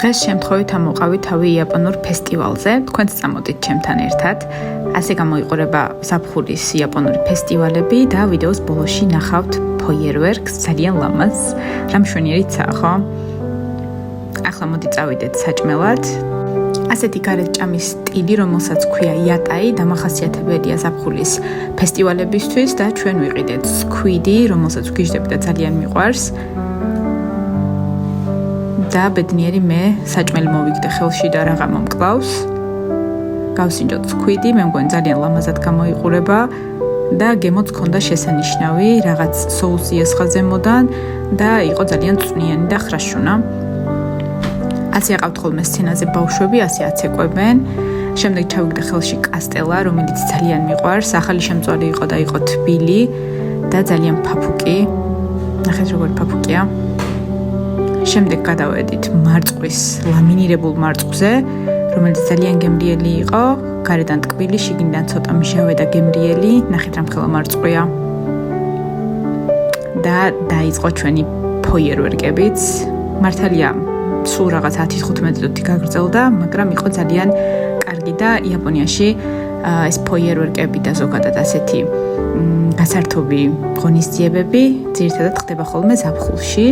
დღეს შემთხვევით ამოვყავით თავი იაპონურ ფესტივალზე. თქვენც წამოდით ჩემთან ერთად. ასე გამოიყურება ზაფხულის იაპონური ფესტივალები და ვიდეოს ბოლოში ნახავთ ფოიერვერკს, ძალიან ლამაზ. რა მშვენიერიცაა, ხო? ახლა მოდი წავიდეთ საჭმელად. ასეთი გარეთჭამის სტილი, რომელსაც ქვია იატაი, დამახასიათებელია ზაფხულის ფესტივალებისთვის და ჩვენ ვიყიდეთ სქვიდი, რომელსაც ვგიჟდები და ძალიან მიყვარს. და ბედნიერი მე საჭმელი მოვიგდე ხელში და რაღა მომკლავს. გავსინჯოთ სქვიდი, მე მგონი ძალიან ლამაზად გამოიყურება და გემოც ქონდა შესანიშნავი, რაღაც соуსი ესხა ზემოდან და იყო ძალიან წვნიანი და ხრაშუნა. ასე აყავთ ხოლმე სცენაზე ბავშვები, ასე აცეკვებენ. შემდეგ ჩავიგდე ხელში კასტელა, რომელიც ძალიან მიყვარს. ახალი შემწვარი იყო და იყო თბილი და ძალიან ფაფუკი. ნახეთ როგორი ფაფუკია. შემდეგ გადავედით მარწყვის ლამინირებულ მარწყვზე, რომელიც ძალიან გემრიელი იყო, გარედან ტკბილი, შიგნიდან ცოტა მჟავე და გემრიელი. ნახეთ რა მხელა მარწყვია. და დაიწყო ჩვენი ფოიერვერკებიც. მართალია, სულ რაღაც 10-15 minutი გაგრძელდა, მაგრამ იყო ძალიან კარგი და იაპონიაში ეს ფოიერვერკები და ზოგადად ასეთი გასართობი ღონისძიებები ძირითადად ხდება ხოლმე ზაფხულში.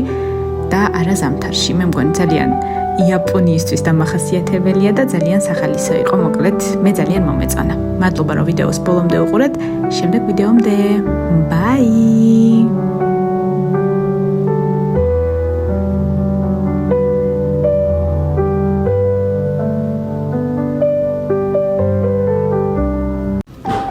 და არა ზამთარში. მე მგონი ძალიან იაპონიისთვის დამახასიათებელია და ძალიან სახალისო იყო, მოკლედ მე ძალიან მომეწონა. მადლობა რომ ვიდეოს ბოლომდე უყურეთ. შემდეგ ვიდეომდე. ბაი.